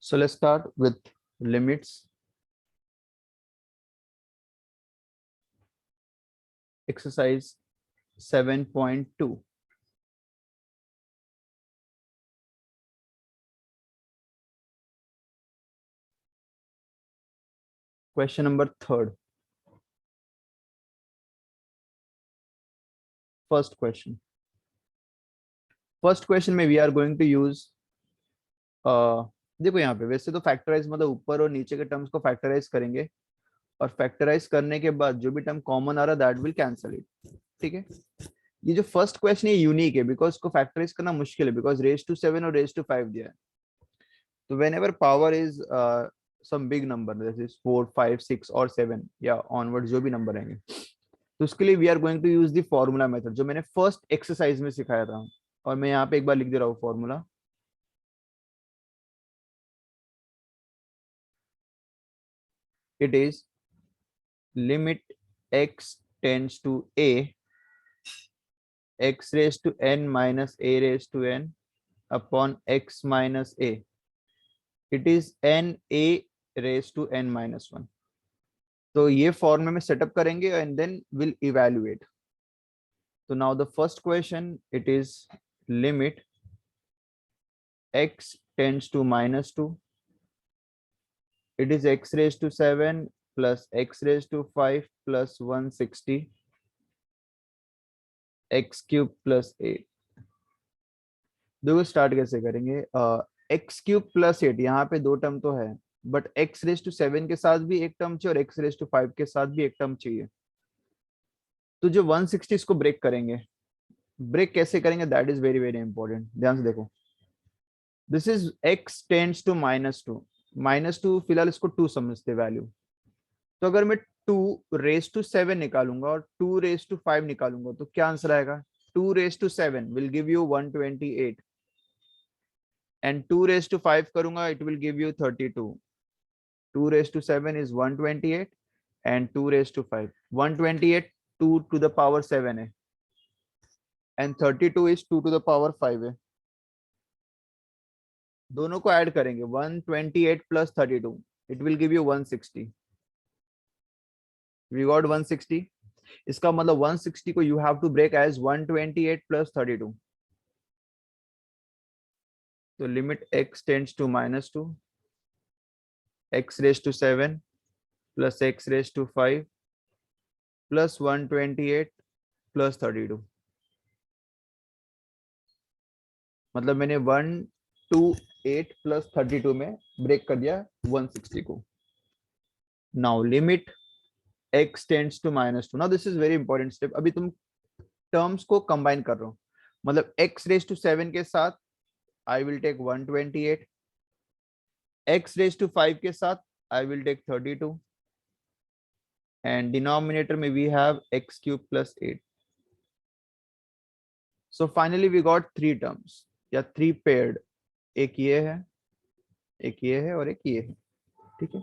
So let's start with limits. Exercise 7.2. Question number 3rd. First question. First question में we are going to use देखो यहाँ पे वैसे तो फैक्टराइज मतलब ऊपर और नीचे के टर्म्स को फैक्टराइज करेंगे और फैक्टराइज करने के बाद जो भी टर्म कॉमन आ रहा है दैट विल कैंसिल इट. ठीक है. ये जो फर्स्ट क्वेश्चन है यूनिक है बिकॉज इसको फैक्टराइज करना मुश्किल है बिकॉज रेज टू 7 और रेज टू 5 दिया है. तो whenever power is some big number, this is 4 5 6 और 7 या onwards जो भी नंबर रहेंगे, तो उसके लिए we are going to use the formula method जो मैंने फर्स्ट एक्सरसाइज में सिखाया था. और मैं यहाँ पे एक बार लिख दे रहा हूँ formula. It is limit x tends to a x raise to n minus a raise to n upon x minus a. It is n a raise to n minus 1. तो ये फॉर्म में सेटअप करेंगे and then will evaluate. So now the first question, it is limit x tends to minus 2. It is x raised to 7 plus x raised to 5 plus 160 x cube plus 8. देखो start कैसे करेंगे. x cube plus 8 यहाँ पे दो term तो है but x raise to 7 के साथ भी एक टर्म चाहिए और x रेज टू 5 के साथ भी एक टर्म चाहिए. तो जो 160 इसको ब्रेक करेंगे. ब्रेक कैसे करेंगे that is very very important. ध्यान से देखो. This is x tends to minus two फिलहाल इसको 2 समझते वैल्यू. तो अगर मैं 2 रेज टू 7 निकालूंगा और 2 रेज टू 5 निकालूंगा तो क्या आंसर आएगा. 2 raise to 7 will give you 128 and 2 raise to 5 करूंगा it will give you 32. 2 raise to 7 is 128 and 2 raise to 5 128 2 to the power 7 है and 32 is 2 to the power 5 है. दोनों को ऐड करेंगे 128 plus 32 it will give you 160. We got 160. इसका मतलब 160 को you have to break as 128 plus 32. तो limit x tends to minus 2 x raise to 7 plus x raise to 5 plus 128 plus 32. मतलब मैंने 128 प्लस 32 में ब्रेक कर दिया 160 को. Now limit x tends to minus 2. Now this is very important step. अभी तुम terms को कंबाइन कर रहे हो मतलब x रेज टू 7 के साथ I will take 128. x raise to 5 के साथ I will take 32 and denominator में we have x cube plus 8. So finally we got 3 terms या 3 पेयर्ड. एक ये है एक ये है और एक ये है. ठीक है.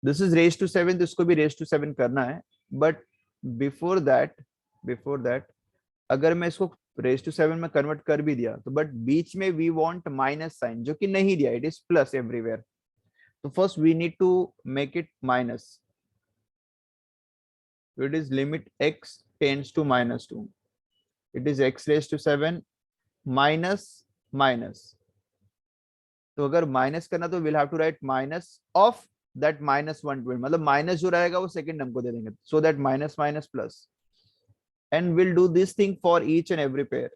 दिस इज रेज टू 7 तो इसको भी रेज टू 7 करना है बट बिफोर दैट अगर मैं इसको रेज टू 7 में कन्वर्ट कर भी दिया तो बट बीच में वी वांट माइनस साइन जो कि नहीं दिया. It is plus everywhere. तो first we need to make it minus. It is limit x tends to minus 2. It is x raise to 7 minus minus. तो अगर माइनस करना तो will have to write minus of that minus 120 मतलब minus जो रहेगा वो second term को दे देंगे so that minus minus plus and will do this thing for each and every pair.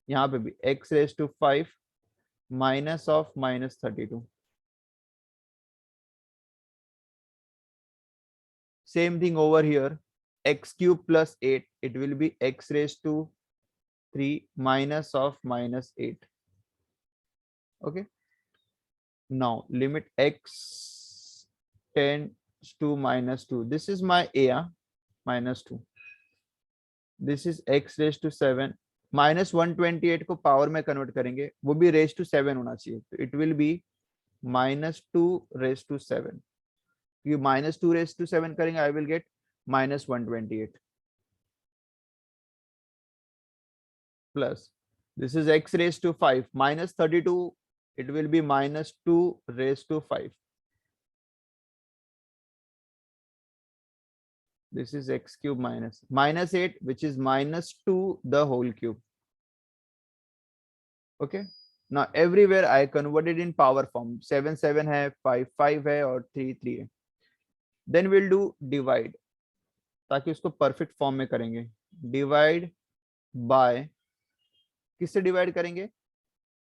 यहाँ पे भी x raise to 5 minus of minus 32. Same thing over here x cube plus 8 it will be x raise to 3 minus of minus 8. okay. Now limit x tends to minus 2. This is my a minus 2. This is x raised to 7 minus 128 को power में convert करेंगे वो भी raise to 7 होना चाहिए. तो it will be minus 2 raise to 7. ये minus 2 raise to 7 करेंगे I will get minus 128 plus this is x raise to 5 minus 32. it will be minus 2 raised to 5. This is x cube minus 8, which is minus 2 the whole cube. Okay, now everywhere I converted in power form. 7 7 है, 5 5 है और 3 3 है. Then we'll do divide, ताकि उसको perfect form में करेंगे. Divide by, किससे divide करेंगे?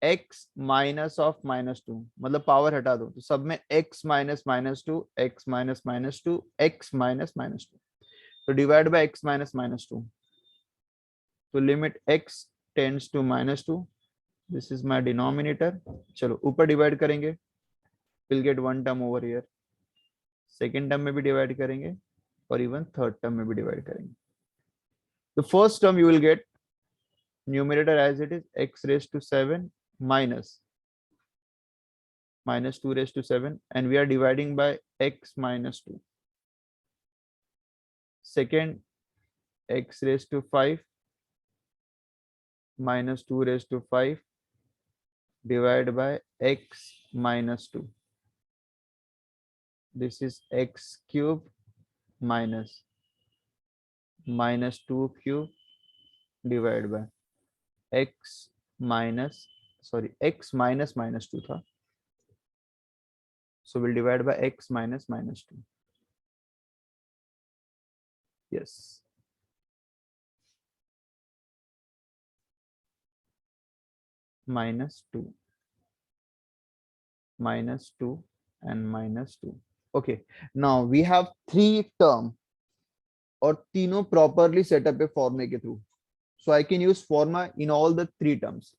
x माइनस ऑफ -2, मतलब पावर हटा दो तो सब में x minus -2, x minus -2, x minus -2. तो डिवाइड बाय x माइनस -2. तो limit x tends to -2. This is my denominator. चलो ऊपर डिवाइड करेंगे, will get one term over here. Second term में भी डिवाइड करेंगे और इवन थर्ड टर्म में भी डिवाइड करेंगे. The first term you will get numerator as it is x raise to 7 minus -2 raised to 7, and we are dividing by x minus 2. Second, x raised to 5 minus 2 raised to 5 divided by x minus 2. This is x cube minus -2 cube divided by x minus, sorry, x minus -2 था. So we'll divide by x minus -2. Yes. -2 and -2. Okay, now we have 3 term और तीनों properly set up a formula के through. So I can use formula in all the 3 terms.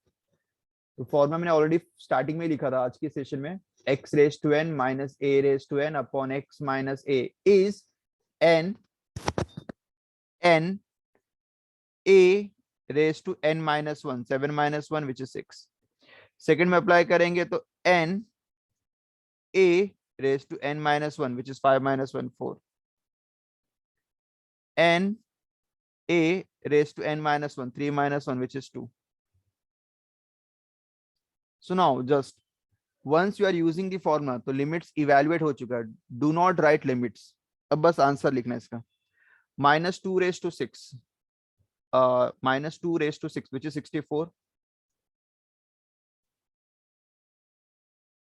तो formula मैंने already starting में लिखा था आज के सेशन में. x raised to n minus a raised to n upon x minus a is n a raised to n minus 1, 7 minus 1 which is 6. Second में apply करेंगे तो n a raised to n minus 1 which is 5 minus 1 4. n a raised to n minus 1 3 minus 1 which is 2. So now just once you are using the formula, तो limits evaluate हो चुका है. Do not right limits. अब बस answer लिखना है इसका. -2 raised to 6, -2 raised to 6 which is 64.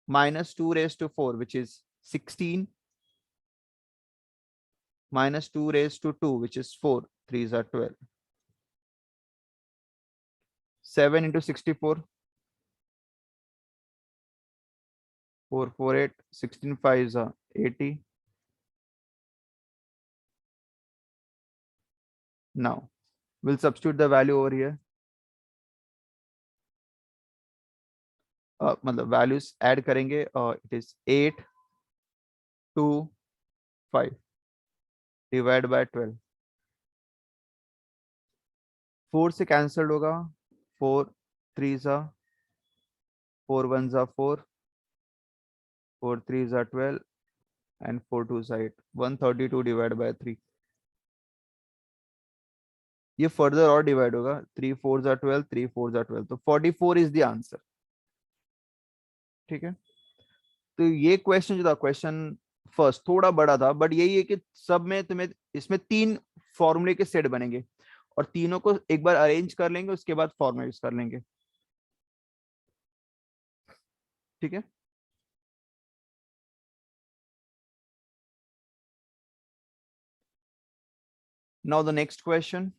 -2 raised to 4 which is 16. -2 raised to 2 which is 4. 3s are 12. 7 into 64. 4 4 8. 16 5s are 80. Now we'll substitute the value over here. मतलब values add करेंगे और it is 8 2 5 divide by 12. 4 से cancelled होगा. 4 3s are 4 1s are 4, 4 3s are 12 and 4 2s are 8. 132 divided by 3. ये further और divide होगा. 3 4s are 12, 3 4s are 12. तो 44 is the answer. ठीक है. तो ये क्वेश्चन जो था, क्वेश्चन फर्स्ट थोड़ा बड़ा था, बट यही है कि सब में तुम्हें इसमें 3 फॉर्मूले के सेट बनेंगे और तीनों को एक बार अरेंज कर लेंगे, उसके बाद फॉर्मूला यूज कर लेंगे. ठीक है. Now the next question.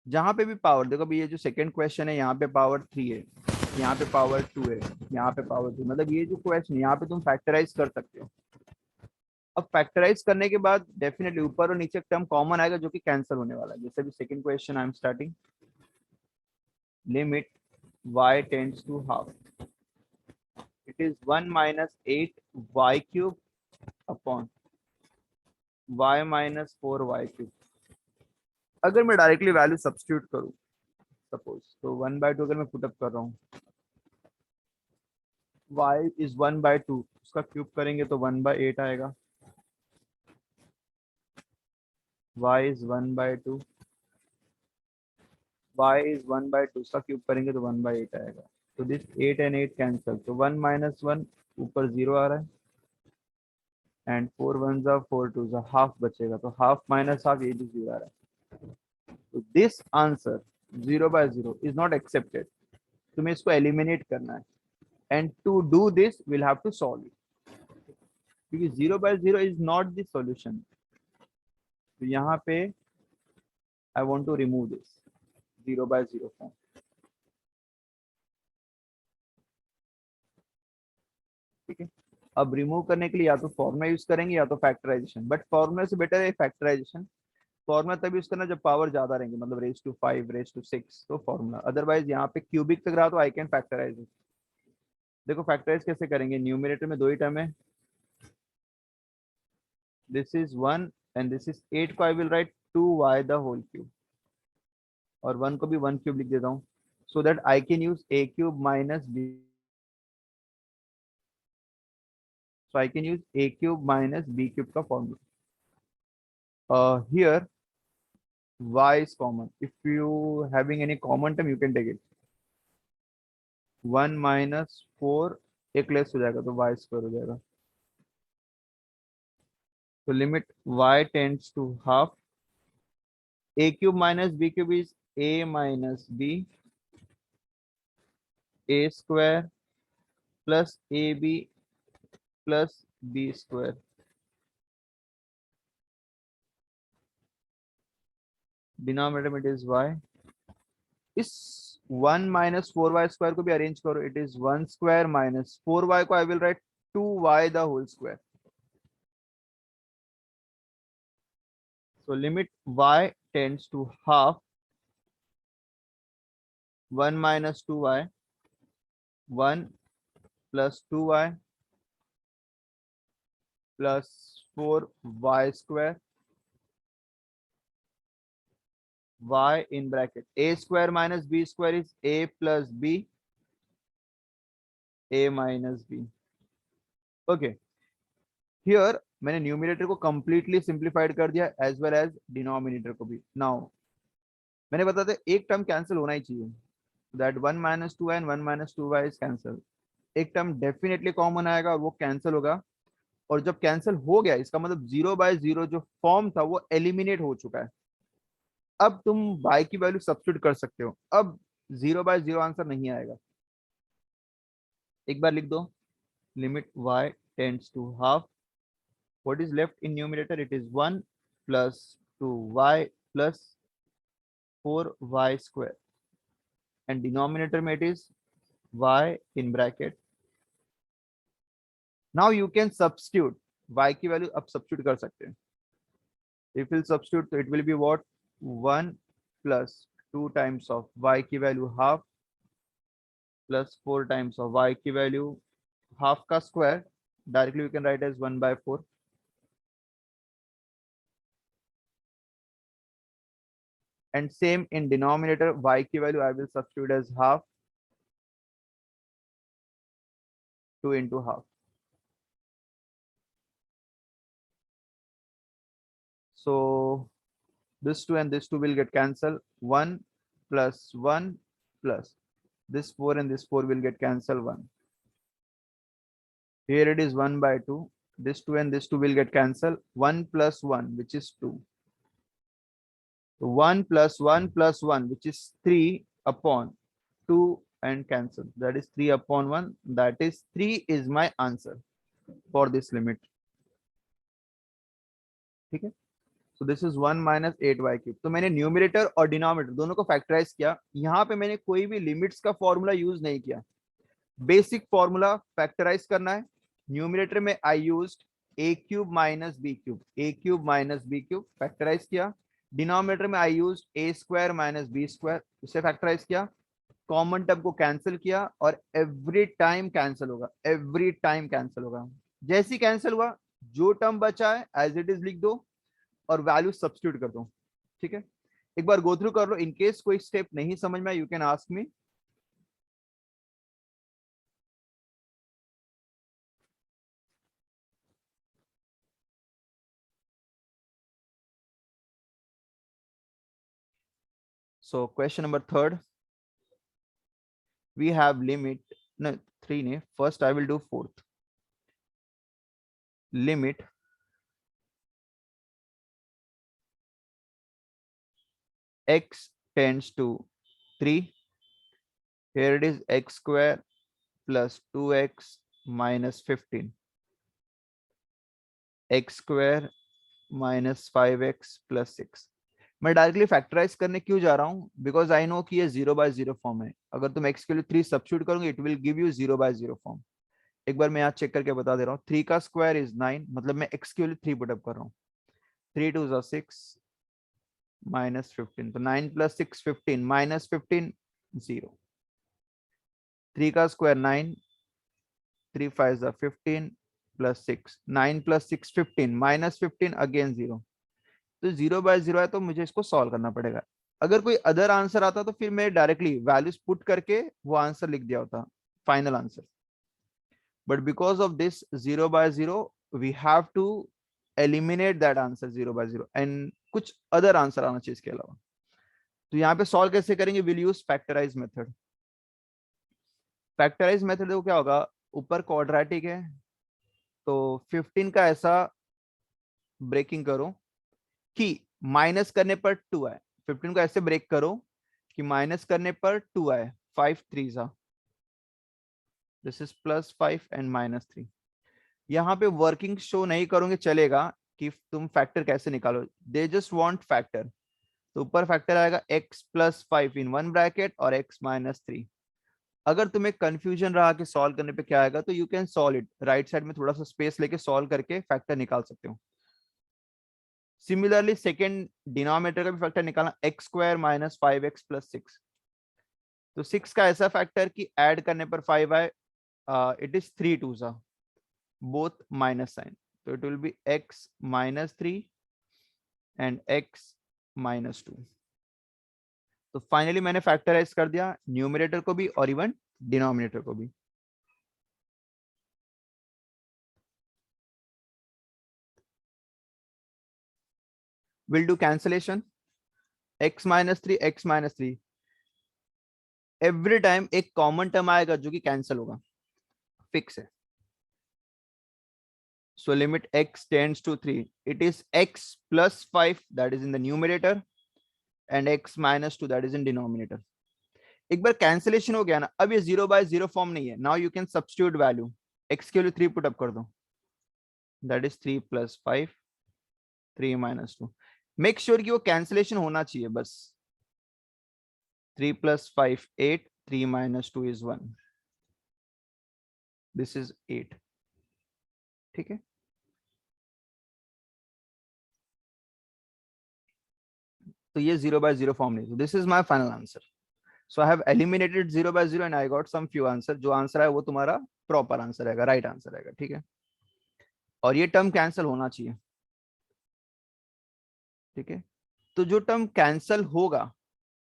जहां पे भी पावर देखो, अभी ये जो सेकंड क्वेश्चन है, यहाँ पे पावर 3 है, यहाँ पे पावर 2 है, यहाँ पे पावर 2. मतलब ये जो क्वेश्चन यहाँ पे तुम फैक्टराइज कर सकते हो. अब फैक्टराइज करने के बाद डेफिनेटली ऊपर और नीचे टर्म कॉमन आएगा जो कि कैंसिल होने वाला है. जैसे भी second question I am starting. Limit y tends to half. It is 1 minus 8 y cube upon y minus 4 y cube. अगर मैं डायरेक्टली वैल्यू सब्स्टिट्यूट करूं सपोज, तो 1/2 अगर मैं पुटअप कर रहा हूं, y इज 1/2, उसका क्यूब करेंगे तो 1/8 आएगा. y is 1/2 y is 1/2, उसका क्यूब करेंगे तो 1/8 आएगा। तो दिस 8 and 8 कैंसल, तो 1 - 1 ऊपर 0 आ रहा है, एंड 4 1 जा 4 2 जा हाफ बचेगा, तो हाफ माइनस हाफ ये भी 0 आ रहा है। तो this answer 0/0 is not accepted. तुम्हें इसको एलिमिनेट करना है, and to do this will have to solve it, क्योंकि 0/0 इज नॉट द सॉल्यूशन। तो यहाँ पे I want to remove this 0/0 form. ठीक है, अब रिमूव करने के लिए या तो फॉर्मूला यूज करेंगे या तो फैक्टराइजेशन, बट फॉर्मूला से बेटर है फैक्टराइजेशन। फॉर्मूला तभी यूज करना जब पावर ज्यादा रहेंगे, मतलब रेज टू 5 रेज टू 6, तो फॉर्मूला। अदरवाइज यहाँ पे क्यूबिक तक रहा तो आई कैन फैक्टराइज इट। देखो फैक्टराइज कैसे करेंगे, न्यूमिनेटर में दो ही टर्म है, this is 1 and this is 8 को I will write 2y the whole cube, और 1 को भी 1 क्यूब लिख देता हूँ, so that I can use a cube minus b, so I can use a cube minus b cube का formula. Here y is common. If you having any common term, you can take it. 1 minus 4 एक less हो जाएगा तो y square हो जाएगा। तो limit y tends to half, a cube minus b cube is a minus b, a square plus ab plus b square, denominator में it is y। इस 1 minus 4y square को भी अरेंज करो, it is 1 square minus 4y को I will write 2y the whole square. So limit y tends to half, 1 minus 2y, 1 plus 2y plus 4y square, y in bracket a square minus b square is a plus b, a minus b. Okay, here मैंने numerator को completely simplified कर दिया as well as denominator को भी। Now मैंने बता था एक टर्म कैंसिल होना ही चाहिए, that 1 minus 2y and 1 minus 2y is cancel। एक टर्म डेफिनेटली कॉमन आएगा और वो कैंसिल होगा, और जब कैंसिल हो गया इसका मतलब 0/0 जो फॉर्म था वो एलिमिनेट हो चुका है। अब तुम y की वैल्यू सब्स्टिट्यूट कर सकते हो, अब 0/0 आंसर नहीं आएगा। एक बार लिख दो, limit y tends to half, what is left in numerator, it is 1 plus 2y plus 4y square, and denominator में it is y in bracket. Now you can substitute, y की वैल्यू अब substitute कर सकते हैं। If we'll substitute, so it will be what, 1 plus 2 times of y की value half plus 4 times of y की value half का square, directly we can write as 1/4, and same in denominator, y की value I will substitute as half, 2 into half. So this 2 and this 2 will get cancelled, 1 plus 1 plus this 4 and this 4 will get cancelled, 1. Here it is 1/2, this 2 and this 2 will get cancelled, 1 plus 1 which is 2. 1 plus 1 plus 1 which is 3 upon 2 and cancel, that is 3 upon 1, that is 3 is my answer for this limit. ठीक है, so this is 1 minus 8y cube। तो मैंने numerator और denominator दोनों को factorise किया, यहाँ पे मैंने कोई भी लिमिट्स का फॉर्मूला यूज नहीं किया, बेसिक फॉर्मूला फैक्टराइज करना है। न्यूमरेटर में I used a cube minus b cube, a cube minus b cube factorise किया। डिनोमिनेटर में I used a square minus b square, उसे फैक्टराइज किया। कॉमन टर्म को कैंसिल किया, और एवरी टाइम कैंसिल होगा, एवरी टाइम कैंसिल होगा। जैसे ही कैंसिल हुआ जो टर्म बचा है एज इट इज लिख दो और वैल्यू सब्स्टिट्यूट कर दो। ठीक है, एक बार गो थ्रू कर लो, इनकेस कोई स्टेप नहीं समझ में, you can ask me. So question number third, we have limit, no, 3 ne, first I will do fourth. Limit x tends to 3. Here it is x square plus 2x minus 15. x square minus 5x plus 6. मैं directly factorise करने क्यों जा रहा हूं? Because I know कि ये 0/0 form है. अगर तुम x के लिए 3 सब्स्टिट्यूट करोगे it will give you 0/0 form. एक बार मैं यहाँ चेक करके बता दे रहा हूँ. 3 का स्क्वायर इज 9, मतलब मैं x के लिए 3 पुटअप कर रहा हूँ. 3 2 6 माइनस 15, तो 9 प्लस 6 15 माइनस 15 0. 3 का square 9, 3 5 15 plus 6, 9 plus 6 15 minus 15 again 0. तो 0/0 है तो मुझे इसको सॉल्व करना पड़ेगा. अगर कोई अदर आंसर आता तो फिर मैं डायरेक्टली वैल्यूज पुट करके वो आंसर लिख दिया होता, final answer. But because of this 0/0 we have to eliminate that answer 0/0 and कुछ अदर आंसर आना चाहिए इसके अलावा. तो यहाँ पे सॉल्व कैसे करेंगे? Will use factorise method. Factorise method देखो क्या होगा, ऊपर क्वाड्रेटिक है तो 15 का ऐसा ब्रेकिंग करो कि माइनस करने पर 2 आए. 15 को ऐसे ब्रेक करो कि माइनस करने पर 2 आए. 5 3 दिस इज +5 एंड -3. यहाँ पे वर्किंग शो नहीं करोगे चलेगा कि तुम फैक्टर कैसे निकालो. They just want factor. तो ऊपर फैक्टर आएगा x + 5 इन वन ब्रैकेट और x - 3. अगर तुम्हें कंफ्यूजन रहा कि सॉल्व करने पे क्या आएगा तो you can solve it. Right side में थोड़ा सा स्पेस लेके सॉल्व करके फैक्टर निकाल सकते हो. सिमिलरली सेकेंड डिनोमिनेटर का भी फैक्टर निकालना, x स्क्वायर माइनस 5x + 6. तो 6 का ऐसा फैक्टर कि ऐड करने पर 5 आए. It is 3 2 both minus sign, तो it will be x - 3 and x - 2. तो फाइनली मैंने फैक्टराइज कर दिया न्यूमरेटर को भी और इवन डिनोमिनेटर को भी. Will do cancellation. x - 3 x - 3 every time एक कॉमन टर्म आएगा जो कि कैंसिल होगा, फिक्स है. So limit x tends to 3. It is x plus 5 that is in the numerator and x minus 2 that is in denominator. एक बार cancellation हो गया ना, अब ये 0/0 फॉर्म नहीं है. Now you can substitute value. x के लिए 3 पुट अप कर दो. That is 3 + 5 3 - 2. मेक श्योर कि वो कैंसिलेशन होना चाहिए बस. 3 + 5 8, 3 - 2 is 1. This is 8. ठीक है. तो ये 0/0 फॉर्म नहीं. This is my final answer. So I have eliminated 0/0 and I got some few answer. जो आंसर है वो तुम्हारा प्रॉपर आंसर रहेगा, राइट आंसर रहेगा. ठीक है. और ये टर्म कैंसिल होना चाहिए. ठीक है. तो जो टर्म कैंसिल होगा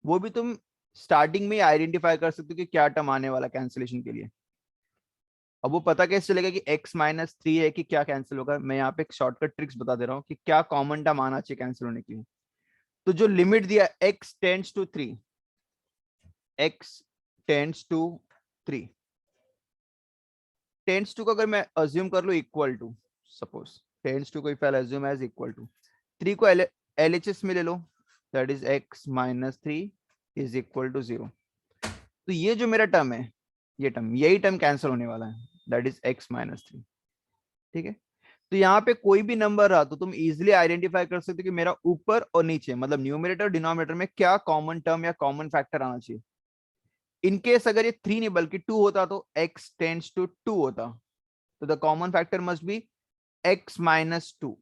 वो भी तुम स्टार्टिंग में आइडेंटिफाई कर सकते हो कि क्या टर्म आने वाला कैंसिलेशन के लिए. अब वो पता कैसे चलेगा कि x - 3 है कि क्या कैंसिल होगा? मैं यहाँ पे एक शॉर्टकट ट्रिक्स बता दे रहा हूँ कि क्या कॉमन टर्म आना चाहिए कैंसिल होने के लिए. तो जो लिमिट दिया x tends to 3, x tends to 3, tends to को अगर मैं अज्यूम कर लूं equal to, suppose tends to को if I assume as equal to 3 को LHS में ले लो, that is x - 3 is equal to 0. तो ये जो मेरा टर्म है, ये टर्म, यही टर्म कैंसिल होने वाला है, दैट इज x - 3. ठीक है. तो यहाँ पे कोई भी नंबर रहा तो तुम इजिली आइडेंटिफाई कर सकते हो कि मेरा ऊपर और नीचे मतलब न्यूमरेटर डिनोमिनेटर में क्या कॉमन टर्म या कॉमन फैक्टर आना चाहिए. इनकेस अगर ये 3 नहीं बल्कि 2 होता तो x टेंड्स टू 2 होता. तो the common factor must be x - 2.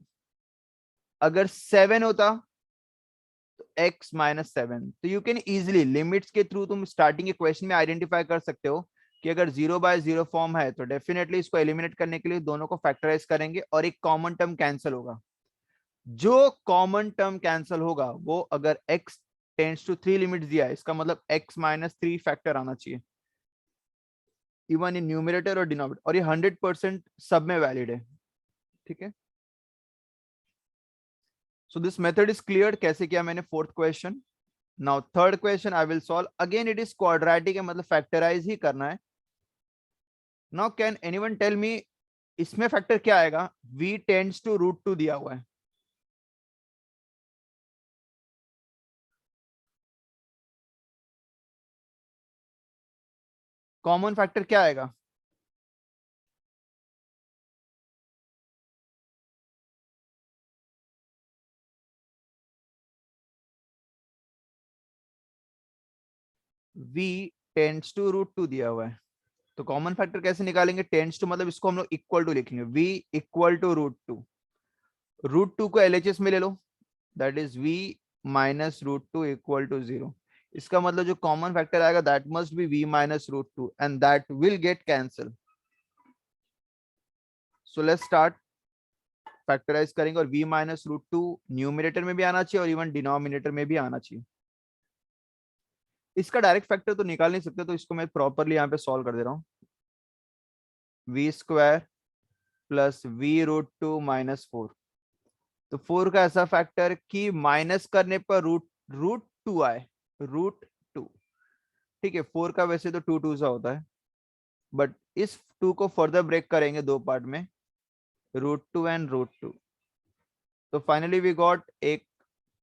अगर 7 होता तो x - 7. तो यू कैन इजिली लिमिट्स के थ्रू तुम स्टार्टिंग के क्वेश्चन में आइडेंटिफाई कर सकते हो कि अगर 0/0 फॉर्म है तो डेफिनेटली इसको एलिमिनेट करने के लिए दोनों को फैक्टराइज करेंगे और एक कॉमन टर्म कैंसिल होगा. जो कॉमन टर्म कैंसिल होगा वो अगर x टेंड्स टू 3 लिमिट दिया है, इसका मतलब x - 3 फैक्टर आना चाहिए इवन इन न्यूमरेटर और डिनोमिनेटर. और ये 100% सब में वैलिड है. ठीक है. So this method is clear. कैसे किया मैंने fourth question. Now third question I will solve again, it is quadratic है, मतलब फैक्टराइज ही करना है. Now can anyone tell me इसमें फैक्टर क्या आएगा? v टेंड्स टू √2 दिया हुआ है. कॉमन फैक्टर क्या आएगा? v टेंड्स टू √2 दिया हुआ है, तो कॉमन फैक्टर कैसे निकालेंगे? टेंड्स टू मतलब इसको हम लोग इक्वल टू लिखेंगे, v इक्वल टू √2. √2 को एलएचएस में ले लो, that is v minus √2 equal to 0. इसका मतलब जो कॉमन फैक्टर आएगा that must be v minus √2 and that will get cancel. So let's start. Factorise करेंगे और v माइनस √2 न्यूमिनेटर में भी आना चाहिए और इवन डिनोमिनेटर में भी आना चाहिए. इसका डायरेक्ट फैक्टर तो निकाल नहीं सकते, तो इसको मैं प्रॉपरली यहाँ पे सॉल्व कर दे रहा हूँ. v square plus v√2 minus 4. तो 4 का ऐसा फैक्टर कि माइनस करने पर रूट टू आए, √2. ठीक है, 4 का वैसे तो 2 2 सा होता है, बट इस 2 को फर्दर ब्रेक करेंगे दो पार्ट में, √2 एंड √2. तो फाइनली वी गॉट एक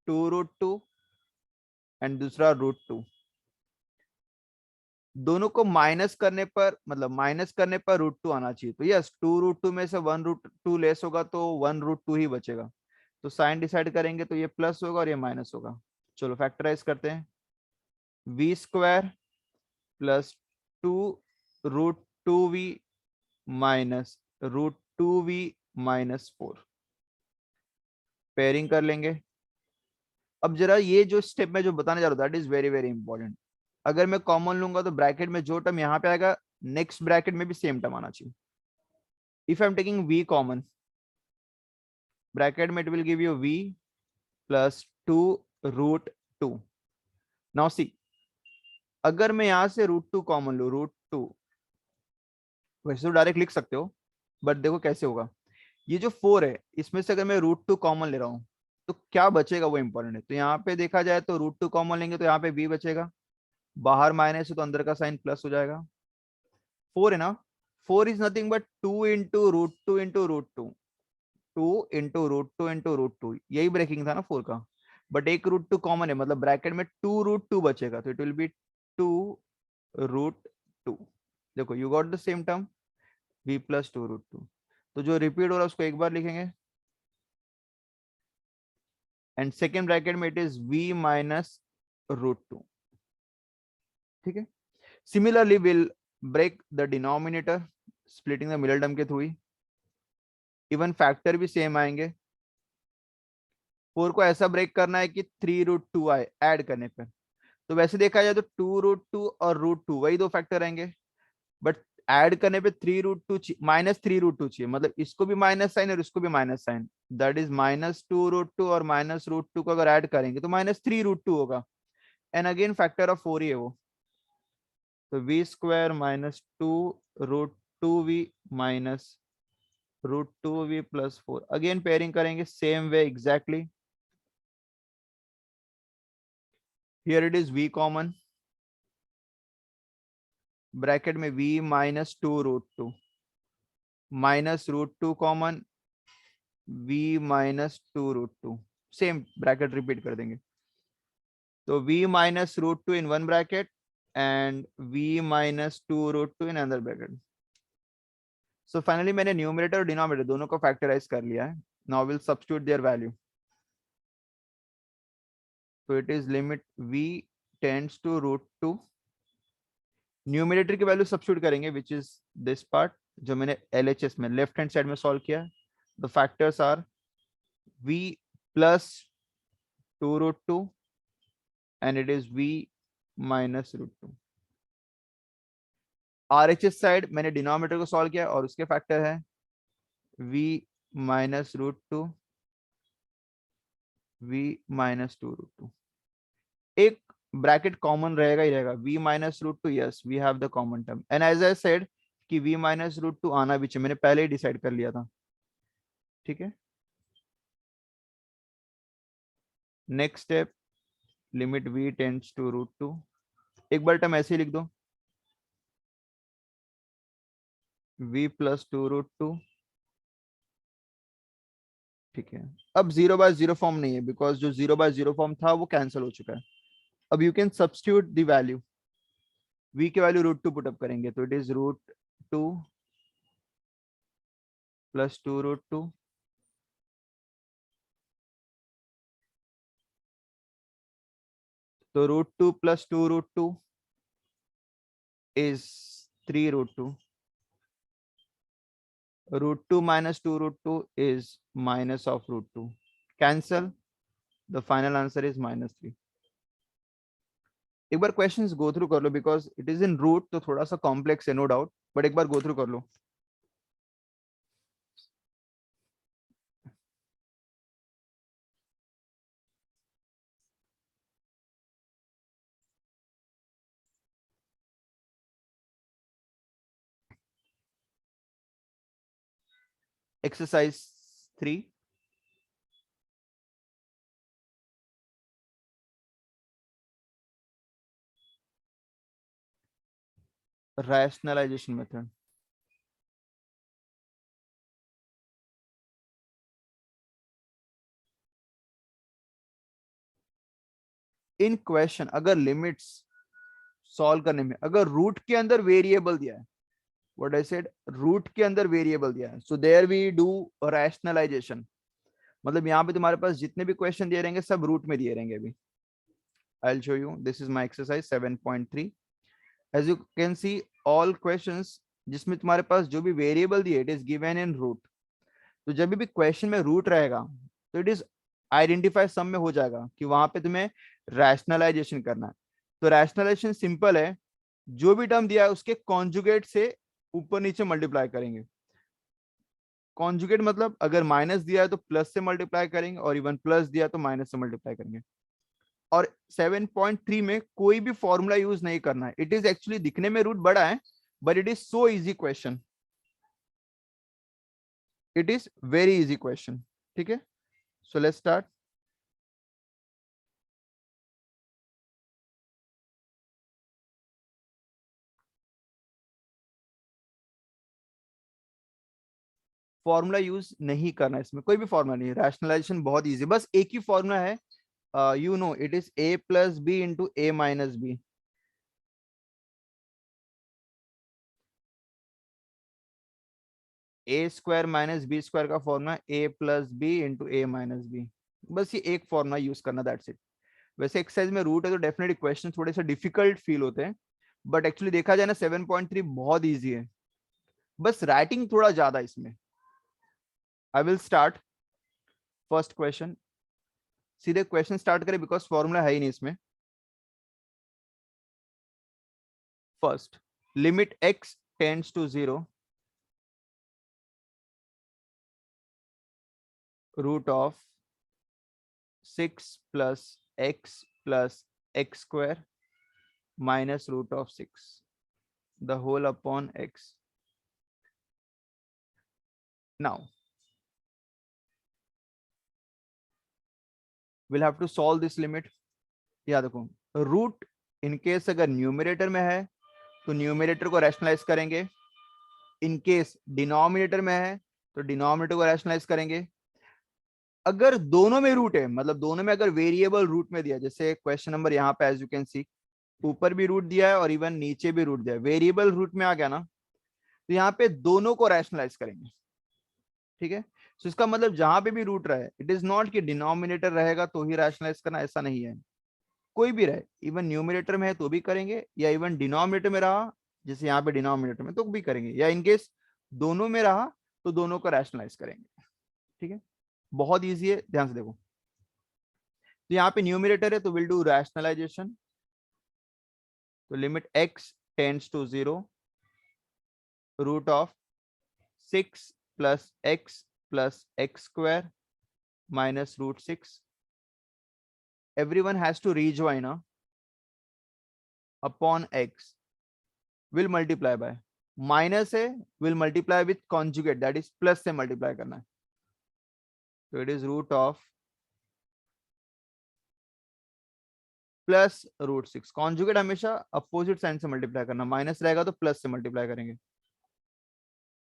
2√2 एंड दूसरा √2. दोनों को माइनस करने पर, मतलब माइनस करने पर √2 आना चाहिए. तो यस, 2√2 में से 1√2 लेस होगा तो 1√2 ही बचेगा. तो साइन डिसाइड करेंगे तो ये प्लस होगा और ये माइनस होगा. चलो फैक्टराइज करते हैं. v square plus 2√2v minus √2v minus 4. Pairing कर लेंगे. अब जरा ये जो स्टेप में जो बताने जा रहा हूँ that is very very important. अगर मैं कॉमन लूंगा तो ब्रैकेट में जो टर्म यहाँ पे आएगा नेक्स्ट ब्रैकेट में भी सेम टर्म आना चाहिए. If I am taking v common, bracket में it will give you v plus 2√2. Now see, अगर मैं यहां से √2 कॉमन लू, √2 वैसे तो डायरेक्ट लिख सकते हो, बट देखो कैसे होगा. ये जो 4 है इसमें से अगर मैं √2 कॉमन ले रहा हूँ तो क्या बचेगा वो इंपॉर्टेंट है. तो यहाँ पे देखा जाए तो √2 कॉमन लेंगे तो यहाँ पे v बचेगा, बाहर माइनस है तो अंदर का साइन प्लस हो जाएगा. 4 है ना, 4 is nothing but 2 into √2 into √2, 2 into √2 into √2. यही ब्रेकिंग था ना 4 का, बट एक √2 कॉमन है मतलब ब्रैकेट में 2√2 बचेगा, तो इट विल बी 2√2. देखो you got the same term v plus 2√2. तो जो रिपीट हो रहा है उसको एक बार लिखेंगे एंड सेकेंड ब्रैकेट में इट इज v माइनस √2. ठीक है. Similarly will break the denominator splitting the middle term के थ्रू ही. इवन फैक्टर भी सेम आएंगे. 4 को ऐसा ब्रेक करना है कि 3√2 आए ऐड करने पर. तो वैसे देखा जाए तो 2√2 और √2 वही दो फैक्टर आएंगे, बट ऐड करने पे 3√2 माइनस 3√2 चाहिए, मतलब इसको भी माइनस साइन और इसको भी minus sign, that is minus 2√2 और माइनस √2 को अगर ऐड करेंगे तो माइनस 3√2 होगा. एंड अगेन फैक्टर ऑफ 4 ही है वो. तो v square minus 2√2v minus √2v plus 4. Again pairing करेंगे same way exactly. Here it is v common, bracket में v minus 2√2 minus √2 common, v minus 2√2. Same bracket repeat कर देंगे. तो v minus √2 in one bracket and v minus 2√2 in other bracket. So finally मैंने numerator और denominator दोनों को factorise कर लिया है. Now will substitute their value. तो it is limit v tends to √2. Numerator की वैल्यू सब्स्टिट्यूट करेंगे विच इज दिस पार्ट जो मैंने LHS में लेफ्ट हैंड साइड में सॉल्व किया. The factors are v plus 2√2 and it is v minus √2. RHS side मैंने denominator को solve किया और उसके फैक्टर है v माइनस √2, v माइनस 2√2. एक ब्रैकेट कॉमन रहेगा ही रहेगा, v minus √2. Yes we have the common term and as I said कि v माइनस √2 आना भी चाहिए, मैंने पहले ही डिसाइड कर लिया था. ठीक है. Next step, limit v tends to √2, एक बार टर्म ऐसे ही लिख दो, v प्लस 2 √2, ठीक है। अब 0/0 फॉर्म नहीं है, बिकॉज जो 0/0 फॉर्म था वो कैंसिल हो चुका है। अब you can substitute the value, v की वैल्यू √2 पुटअप करेंगे, तो इट इज √2 प्लस 2 √2, तो √2 plus 2 √2 is 3 √2, √2 minus 2 √2 is minus of √2, cancel, the final answer is -3। एक बार क्वेश्चंस गो थ्रू कर लो, because it is in root, तो थोड़ा सा कॉम्प्लेक्स है नो डाउट, बट एक बार गो थ्रू कर लो। Exercise 3, rationalization method। इन क्वेश्चन अगर लिमिट्स सॉल्व करने में अगर रूट के अंदर वेरिएबल दिया है, व्हाट आई सेड, रूट के अंदर वेरिएबल दिया है, so there we do rationalisation. मतलब यहाँ पे तुम्हारे पास जितने भी क्वेश्चन दिए रहेंगे सब रूट में दिए रहेंगे। अभी I will show you, this is my exercise 7.3। As you can see all questions जिसमें तुम्हारे पास जो भी वेरिएबल दिए it is given in root. तो जब भी क्वेश्चन में रूट रहेगा तो इट इज आइडेंटिफाई सम में हो जाएगा कि वहां पे तुम्हें रैशनलाइजेशन करना है। तो रैशनलाइजेशन सिंपल है, जो भी टर्म दिया है उसके कॉन्जुगेट से ऊपर नीचे मल्टीप्लाई करेंगे। कॉन्जुगेट मतलब अगर माइनस दिया है तो प्लस से मल्टीप्लाई करेंगे, और इवन प्लस दिया तो माइनस से मल्टीप्लाई करेंगे। और 7.3 में कोई भी फॉर्मूला यूज नहीं करना है। इट इज एक्चुअली दिखने में रूट बड़ा है, but it is so easy question, it is very easy question. ठीक है, सो लेट्स स्टार्ट। फॉर्मूला यूज नहीं करना है इसमें, कोई भी फॉर्मूला नहीं है। रैशनलाइजेशन बहुत इजी, बस एक ही फॉर्मूला है, you know it is a plus B into a minus B. A square minus B square का formula a plus B into a minus B. बस ये एक फॉर्मूला यूज करना, दैट्स इट। वैसे एक्सरसाइज में रूट है तो डेफिनेटली क्वेश्चन थोड़े से डिफिकल्ट फील होते हैं, बट एक्चुअली देखा जाए ना 7.3 बहुत इजी है, बस राइटिंग थोड़ा ज्यादा है इसमें। I will start first question, सीधे क्वेश्चन स्टार्ट करें बिकॉज फॉर्मूला है ही नहीं इसमें। First, limit x tends to 0, root of 6 plus x plus x square minus root of 6 the whole upon x। now we'll have to solve this limit। याद रखो, root in case अगर numerator में है तो न्यूमरेटर को rationalise करेंगे, in case denominator में है तो डिनोमिनेटर को रैशनलाइज करेंगे। अगर दोनों में रूट है, मतलब दोनों में अगर वेरिएबल रूट में दिया, जैसे क्वेश्चन नंबर यहाँ पे एज यू कैन सी ऊपर भी रूट दिया है और इवन नीचे भी रूट दिया है, वेरिएबल रूट में आ गया ना, तो यहाँ पे दोनों को रैशनलाइज करेंगे। ठीक है, तो इसका मतलब जहां पे भी रूट रहे, इट इज नॉट कि डिनोमिनेटर रहेगा तो ही रैशनलाइज करना, ऐसा नहीं है। कोई भी रहे, इवन न्यूमिनेटर में है तो भी करेंगे, या इवन डिनोमिनेटर में रहा जैसे यहाँ पे डिनोमिनेटर में तो भी करेंगे, या इनकेस दोनों में रहा तो दोनों को रैशनलाइज करेंगे। ठीक है, बहुत ईजी है, ध्यान से देखो। तो यहाँ पे न्यूमिनेटर है तो विल डू रैशनलाइजेशन। तो limit x tends to 0, root of 6 plus x square minus root 6। everyone has to rejoin upon x, will multiply by, minus है will multiply with conjugate, that is plus से multiply करना है। तो it is root of plus root six. Conjugate हमेशा opposite sign से multiply करना, minus रहेगा तो प्लस से मल्टीप्लाई करेंगे।